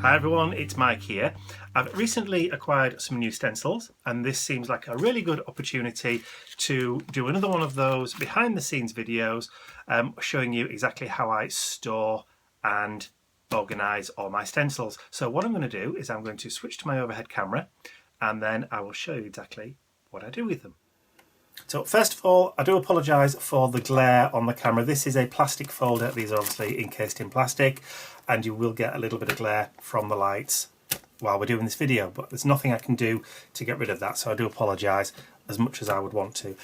Hi everyone, it's Mike here. I've recently acquired some new stencils and this seems like a really good opportunity to do another one of those behind the scenes videos showing you exactly how I store and organise all my stencils. So what I'm going to do is I'm going to switch to my overhead camera and then I will show you exactly what I do with them. So first of all, I do apologise for the glare on the camera. This is a plastic folder. These are obviously encased in plastic and you will get a little bit of glare from the lights while we're doing this video, but there's nothing I can do to get rid of that, so I do apologise as much as I would want to.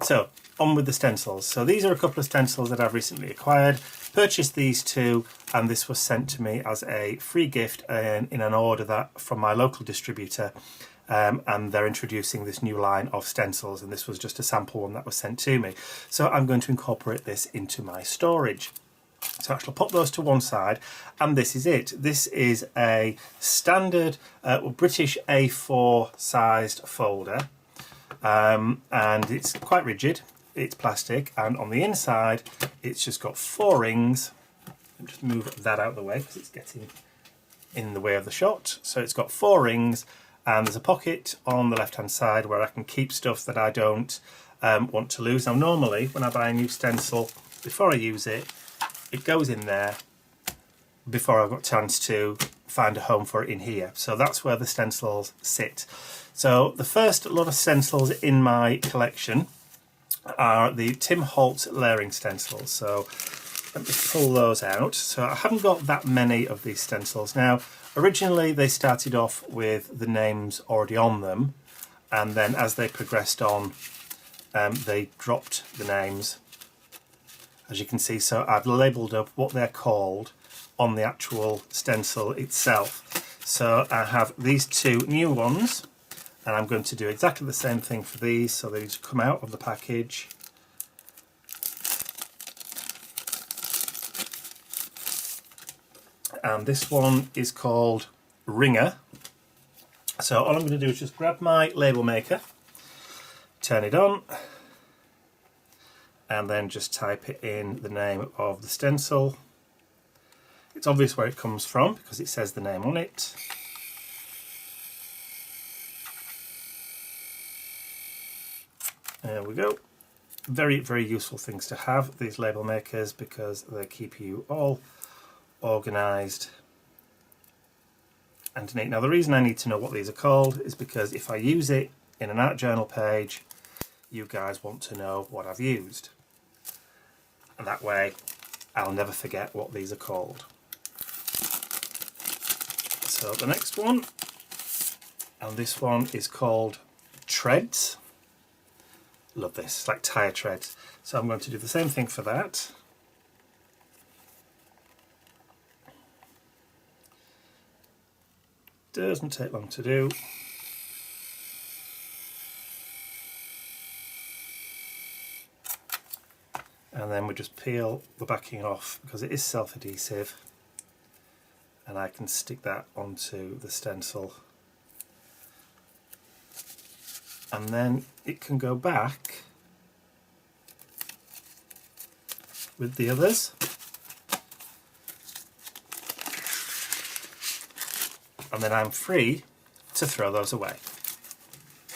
So on with the stencils. So these are a couple of stencils that I've recently acquired. Purchased these two and this was sent to me as a free gift in an order that from my local distributor. And they're introducing this new line of stencils and this was just a sample one that was sent to me. So I'm going to incorporate this into my storage. So actually I'll pop those to one side and this is it. This is a standard British A4 sized folder and it's quite rigid, it's plastic, and on the inside it's just got 4 rings. Let me just move that out of the way because it's getting in the way of the shot. So it's got 4 rings. And there's a pocket on the left hand side where I can keep stuff that I don't want to lose. Now normally when I buy a new stencil, before I use it, it goes in there before I've got a chance to find a home for it in here. So that's where the stencils sit. So the first lot of stencils in my collection are the Tim Holtz layering stencils. So let me pull those out. So I haven't got that many of these stencils. Now originally they started off with the names already on them and then as they progressed on they dropped the names, as you can see. So I've labelled up what they're called on the actual stencil itself. So I have these 2 new ones and I'm going to do exactly the same thing for these. So they just come out of the package. And this one is called Ringer. So all I'm going to do is just grab my label maker, turn it on, and then just type it in the name of the stencil. It's obvious where it comes from because it says the name on it. There we go. Very, very useful things to have, these label makers, because they keep you all organised and neat. Now the reason I need to know what these are called is because if I use it in an art journal page, you guys want to know what I've used, and that way I'll never forget what these are called. So the next one, and this one is called Treads. Love this, it's like tyre treads. So I'm going to do the same thing for that. Doesn't take long to do. And then we just peel the backing off because it is self-adhesive and I can stick that onto the stencil and then it can go back with the others. And then I'm free to throw those away.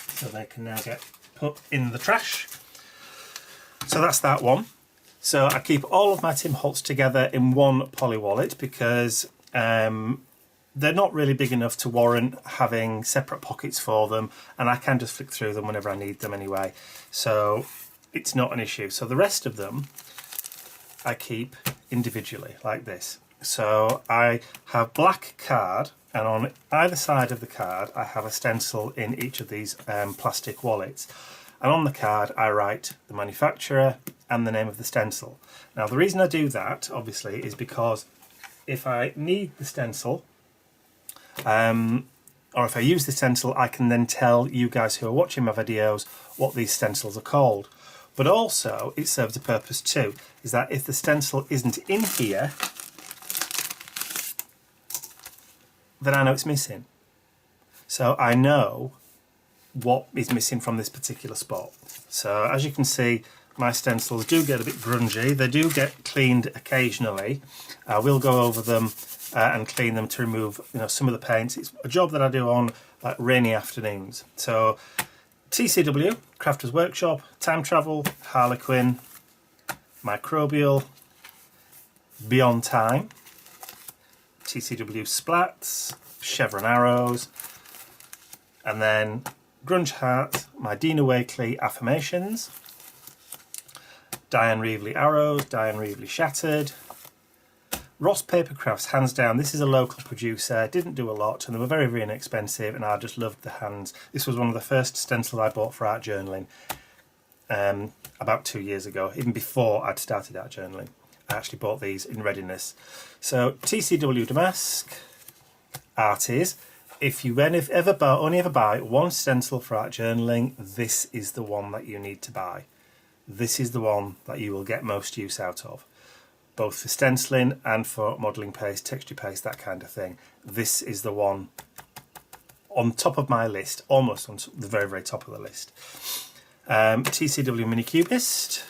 So they can now get put in the trash. So that's that one. So I keep all of my Tim Holtz together in one poly wallet because they're not really big enough to warrant having separate pockets for them, and I can just flick through them whenever I need them anyway. So it's not an issue. So the rest of them I keep individually like this. So I have black card, and on either side of the card I have a stencil in each of these plastic wallets, and on the card I write the manufacturer and the name of the stencil. Now the reason I do that obviously is because if I need the stencil or if I use the stencil, I can then tell you guys who are watching my videos what these stencils are called. But also it serves a purpose too, is that if the stencil isn't in here, then I know it's missing. So I know what is missing from this particular spot. So as you can see, my stencils do get a bit grungy. They do get cleaned occasionally. I will go over them and clean them to remove some of the paints. It's a job that I do on like rainy afternoons. So TCW, Crafters Workshop, Time Travel, Harlequin, Microbial, Beyond Time, TCW Splats, Chevron Arrows, and then Grunge Heart, my Dina Wakley Affirmations, Diane Reevely Arrows, Diane Reevely Shattered, Ross Paper Crafts, hands down. This is a local producer, didn't do a lot, and they were very, very inexpensive, and I just loved the hands. This was one of the first stencils I bought for art journaling about 2 years ago, even before I'd started art journaling. I actually bought these in readiness. So TCW Damask, Arties. If you only ever buy one stencil for art journaling, this is the one that you need to buy. This is the one that you will get most use out of, both for stenciling and for modelling paste, texture paste, that kind of thing. This is the one on top of my list, almost on the very, very top of the list. TCW Mini Cubist,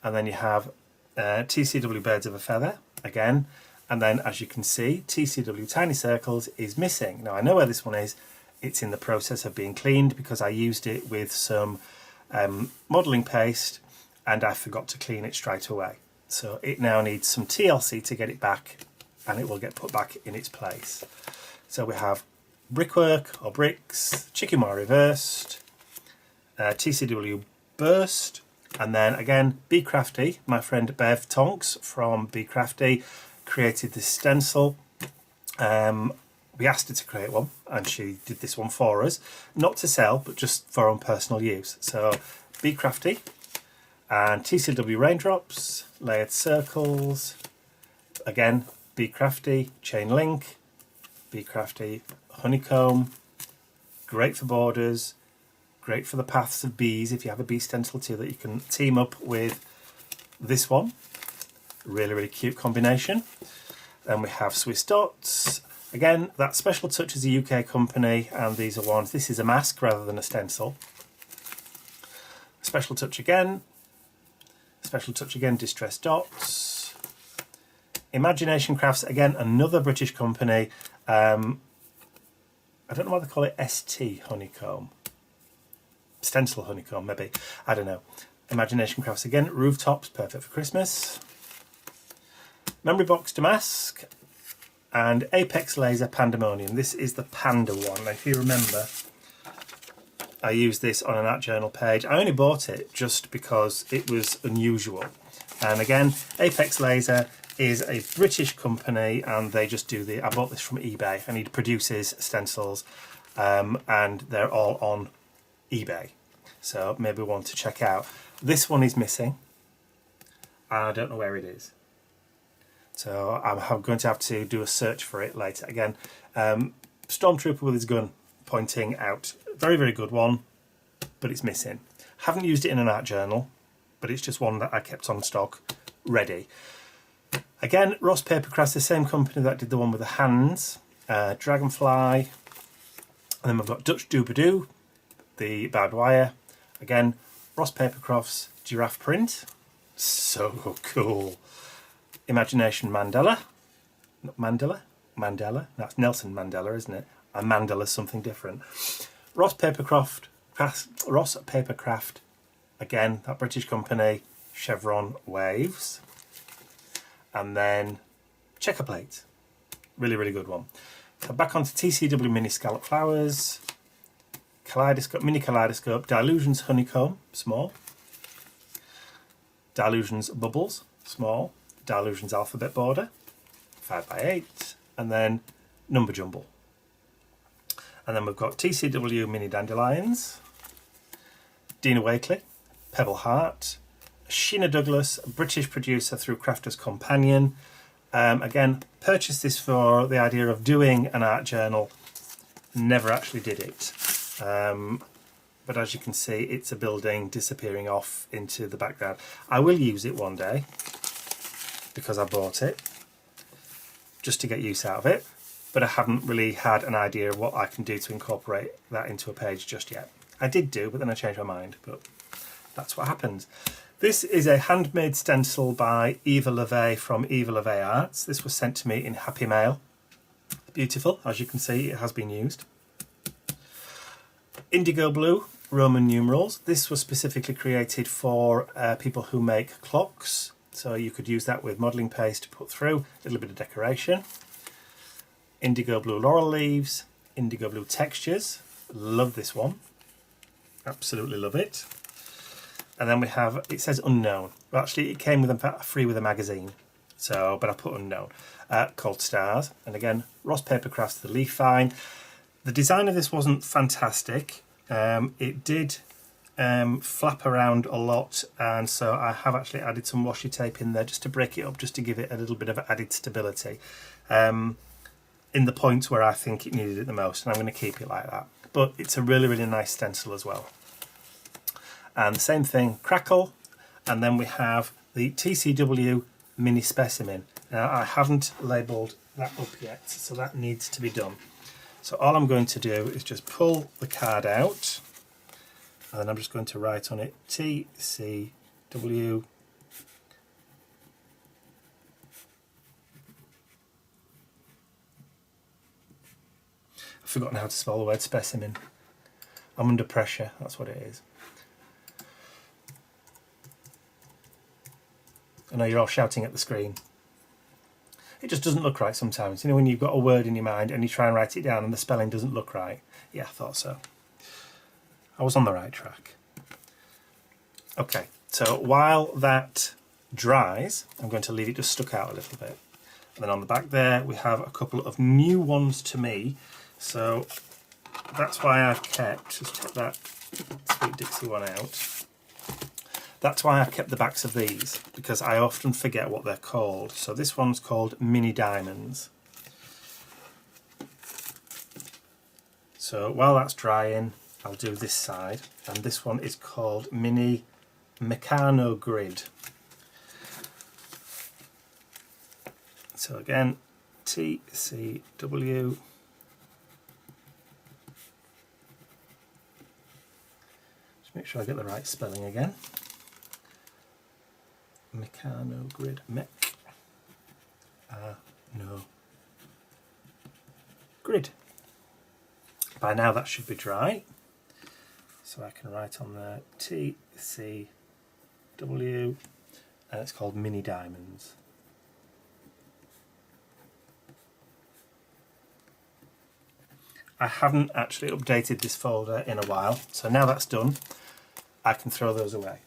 and then you have TCW Birds of a Feather again, and then as you can see, TCW Tiny Circles is missing. Now I know where this one is. It's in the process of being cleaned because I used it with some modelling paste and I forgot to clean it straight away. So it now needs some TLC to get it back, and it will get put back in its place. So we have Brickwork or Bricks, Chikimoy Reversed, TCW Burst, and then again Be Crafty. My friend Bev Tonks from Be Crafty created this stencil. We asked her to create one and she did this one for us, not to sell but just for own personal use. So Be Crafty and TCW Raindrops, Layered Circles, again Be Crafty, Chain Link, Be Crafty Honeycomb, great for borders, great for the paths of bees if you have a bee stencil too that you can team up with this one. Really, really cute combination. Then we have Swiss Dots. Again, that Special Touch is a UK company, and these are ones. This is a mask rather than a stencil. Special Touch again. Special Touch again, Distress Dots. Imagination Crafts, again, another British company. I don't know why they call it ST Honeycomb. Stencil Honeycomb, maybe. I don't know. Imagination Crafts again. Rooftops, perfect for Christmas. Memory Box Damask. And Apex Laser Pandemonium. This is the Panda one. Now, if you remember, I used this on an art journal page. I only bought it just because it was unusual. And again, Apex Laser is a British company, and they just do I bought this from eBay, and he produces stencils, and they're all on eBay. So maybe one to check out. This one is missing. I don't know where it is. So I'm going to have to do a search for it later. Again, Stormtrooper with his gun pointing out. Very, very good one, but it's missing. Haven't used it in an art journal, but it's just one that I kept on stock, ready. Again, Ross Paper Crafts, the same company that did the one with the hands. Dragonfly. And then we've got Dutch Doobadoo, the barbed wire. Again, Ross Paper Crafts giraffe print. So cool. Imagination Mandela. Not Mandela? Mandela? That's Nelson Mandela, isn't it? And Mandela's something different. Ross Papercraft. Again, that British company. Chevron Waves. And then Checker Plate. Really, really good one. So back onto TCW Mini Scallop Flowers. Kaleidoscope, Mini Kaleidoscope. Dilutions Honeycomb, small. Dilutions Bubbles, small. Dilutions Alphabet Border, 5x8, and then Number Jumble. And then we've got TCW Mini Dandelions, Dina Wakley, Pebble Heart, Sheena Douglas, a British producer through Crafters Companion. Again, purchased this for the idea of doing an art journal, never actually did it. But as you can see, it's a building disappearing off into the background. I will use it one day, because I bought it, just to get use out of it, but I haven't really had an idea of what I can do to incorporate that into a page just yet. I did do, but then I changed my mind, but that's what happens. This is a handmade stencil by Eva LeVay from Eva LeVay Arts. This was sent to me in Happy Mail. Beautiful, as you can see, it has been used. Indigo blue, Roman numerals. This was specifically created for people who make clocks. So you could use that with modelling paste to put through a little bit of decoration. Indigo blue laurel leaves, indigo blue textures. Love this one. Absolutely love it. And then we have, it says unknown. Well, actually it came with free with a magazine. So, but I put unknown. Called Stars. And again, Ross Paper Crafts, the leaf vine. The design of this wasn't fantastic. It did flap around a lot, and so I have actually added some washi tape in there just to break it up, just to give it a little bit of added stability in the points where I think it needed it the most, and I'm going to keep it like that. But it's a really, really nice stencil as well. And the same thing, crackle, and then we have the TCW mini specimen. Now I haven't labelled that up yet, so that needs to be done. So all I'm going to do is just pull the card out, and then I'm just going to write on it TCW. I've forgotten how to spell the word specimen. I'm under pressure, that's what it is. I know you're all shouting at the screen. It just doesn't look right sometimes. You know, when you've got a word in your mind and you try and write it down and the spelling doesn't look right. Yeah, I thought so. I was on the right track. Okay, so while that dries, I'm going to leave it just stuck out a little bit. And then on the back there, we have a couple of new ones to me. So that's why I've kept, just take that Sweet Dixie one out. That's why I've kept the backs of these, because I often forget what they're called. So this one's called Mini Diamonds. So while that's drying, I'll do this side. And this one is called Mini Meccano Grid. So again, TCW. Just make sure I get the right spelling again. Meccano Grid, no grid. By now that should be dry, so I can write on there TCW, and it's called Mini Diamonds. I haven't actually updated this folder in a while, so now that's done, I can throw those away.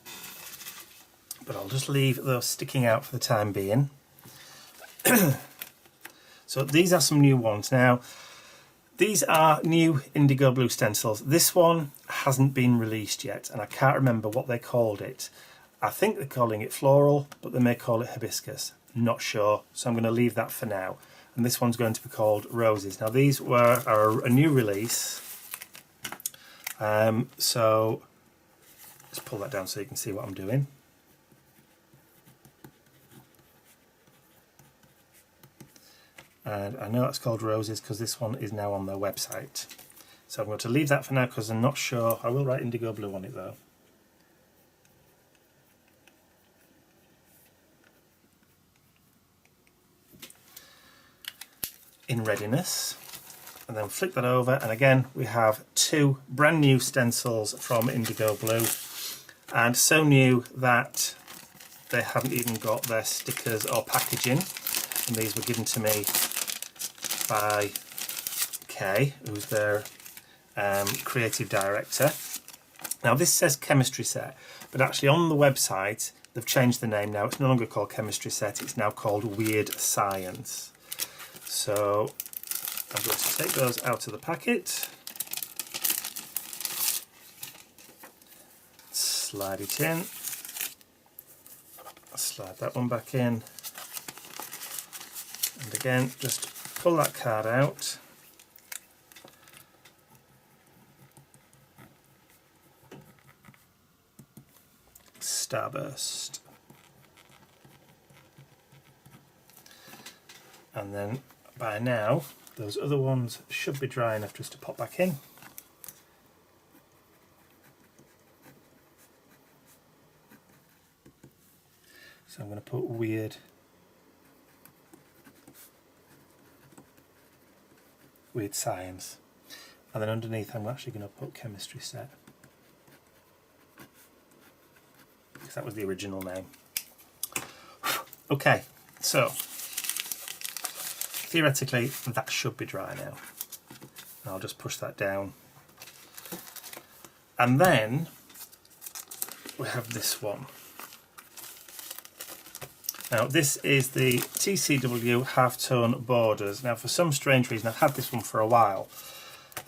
But I'll just leave those sticking out for the time being. So these are some new ones. Now, these are new indigo blue stencils. This one hasn't been released yet, and I can't remember what they called it. I think they're calling it floral, but they may call it hibiscus. Not sure, so I'm going to leave that for now. And this one's going to be called Roses. Now these are a new release. So let's pull that down so you can see what I'm doing. And I know it's called Roses because this one is now on their website. So I'm going to leave that for now because I'm not sure. I will write indigo blue on it though. In readiness. And then flip that over, and again we have two brand new stencils from Indigo Blue, and so new that they haven't even got their stickers or packaging. And these were given to me by Kay, who's their creative director. Now this says Chemistry Set, but actually on the website they've changed the name now. It's no longer called Chemistry Set, it's now called Weird Science. So I'm going to take those out of the packet, slide it in, slide that one back in, and again just pull that card out, Starburst, and then by now those other ones should be dry enough just to pop back in. So I'm going to put weird science, and then underneath I'm actually going to put chemistry set, because that was the original name. Okay, so theoretically that should be dry now. I'll just push that down, and then we have this one. Now this is the TCW half-tone borders. Now for some strange reason I've had this one for a while.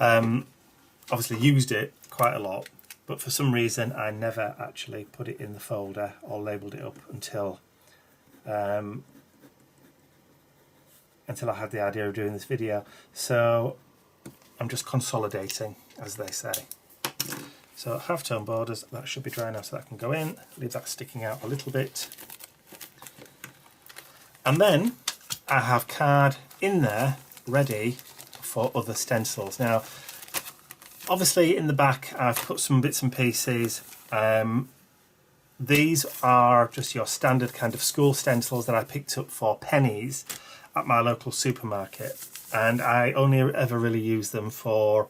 Obviously used it quite a lot, but for some reason I never actually put it in the folder or labelled it up until I had the idea of doing this video. So I'm just consolidating, as they say. So half-tone borders, that should be dry now, so that can go in. Leave that sticking out a little bit. And then I have card in there ready for other stencils. Now, obviously in the back I've put some bits and pieces. These are just your standard kind of school stencils that I picked up for pennies at my local supermarket. And I only ever really use them for,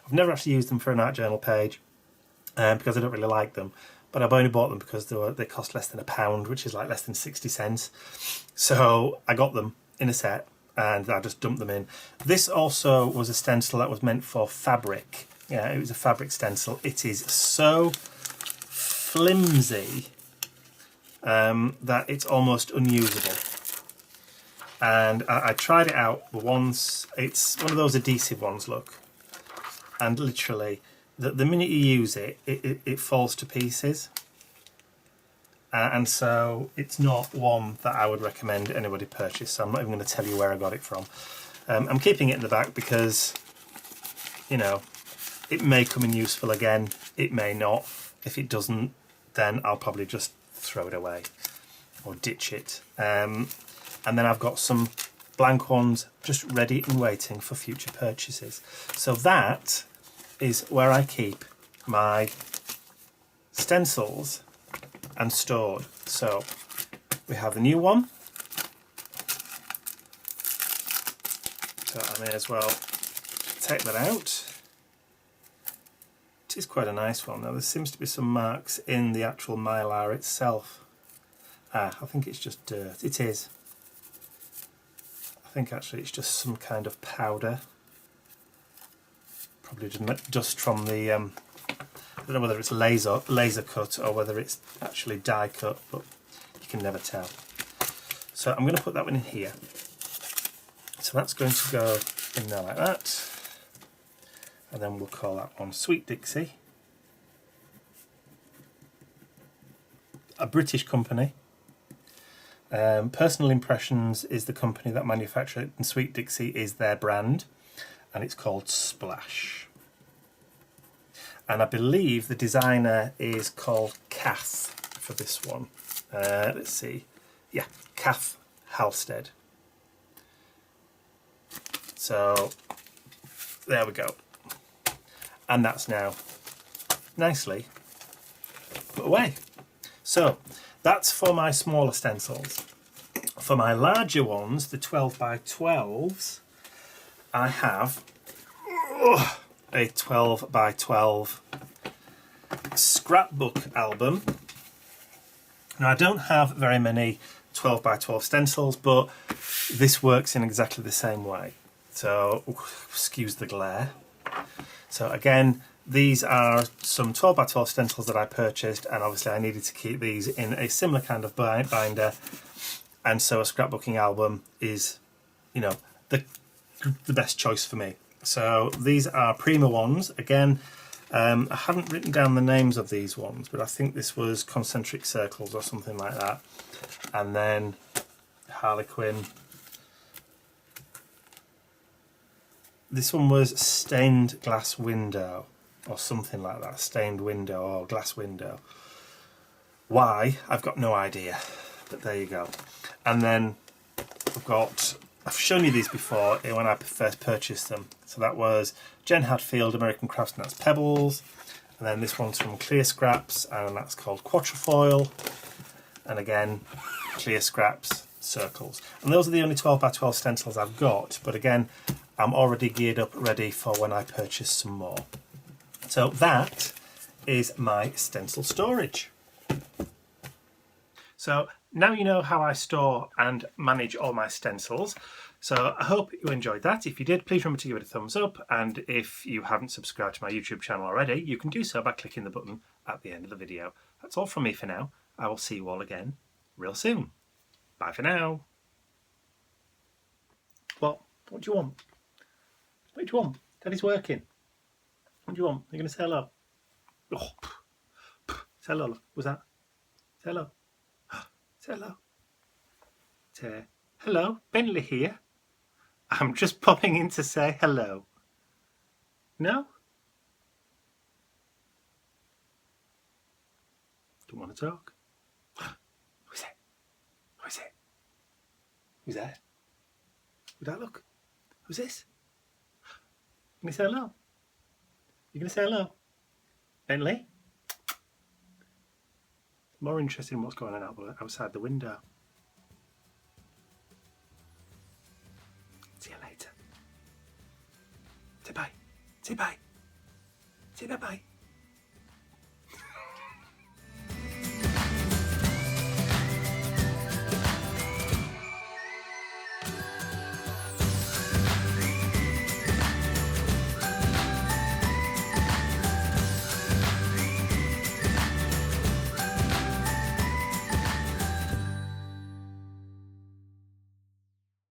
I've never actually used them for an art journal page because I don't really like them. But I've only bought them because they cost less than £1, which is like less than 60 cents. So I got them in a set and I just dumped them in. This also was a stencil that was meant for fabric. Yeah, it was a fabric stencil. It is so flimsy that it's almost unusable. And I tried it out once. It's one of those adhesive ones, look. And literally, the minute you use it, it falls to pieces. And so it's not one that I would recommend anybody purchase. So I'm not even going to tell you where I got it from. I'm keeping it in the back because, you know, it may come in useful again. It may not. If it doesn't, then I'll probably just throw it away or ditch it. And then I've got some blank ones just ready and waiting for future purchases. So that is where I keep my stencils and stored. So we have the new one. So I may as well take that out. It is quite a nice one. Now there seems to be some marks in the actual mylar itself. I think it's just dirt. It is. I think actually it's just some kind of powder. Probably just dust from the, I don't know whether it's laser cut or whether it's actually die cut, but you can never tell. So I'm going to put that one in here. So that's going to go in there like that. And then we'll call that one Sweet Dixie. A British company. Personal Impressions is the company that manufacture it, and Sweet Dixie is their brand, and it's called Splash. And I believe the designer is called Kath for this one. Let's see. Yeah, Kath Halstead. So there we go. And that's now nicely put away. So that's for my smaller stencils. For my larger ones, the 12x12s, I have a 12x12 scrapbook album. Now I don't have very many 12x12 stencils, but this works in exactly the same way. So, excuse the glare. So again, these are some 12x12 stencils that I purchased, and obviously I needed to keep these in a similar kind of binder, and so a scrapbooking album is, you know, the best choice for me. So these are Prima ones. Again, I haven't written down the names of these ones, but I think this was Concentric Circles or something like that. And then Harlequin. This one was Stained Glass Window or something like that. Stained Window or Glass Window. Why? I've got no idea, but there you go. And then I've shown you these before when I first purchased them. So that was Jen Hadfield American Crafts, and that's Pebbles. And then this one's from Clear Scraps, and that's called Quatrefoil. and again, clear scraps, circles. And those are the only 12 by 12 stencils I've got, but again, I'm already geared up, ready for when I purchase some more. So that is my stencil storage. So now you know how I store and manage all my stencils. So I hope you enjoyed that. If you did, please remember to give it a thumbs up. And if you haven't subscribed to my YouTube channel already, you can do so by clicking the button at the end of the video. That's all from me for now. I will see you all again real soon. Bye for now. What do you want? What do you want? Daddy's working. What do you want? Are you going to say hello? Oh, say hello. Was that? Say hello. Say hello. Say hello. Bentley here. I'm just popping in to say hello. No? Don't want to talk. Who's it? Who's it? Who's there? Who'd that look? Who's this? You gonna say hello? You gonna say hello? Bentley? More interested in what's going on outside the window. See you later. Say bye. Say bye. Say bye-bye.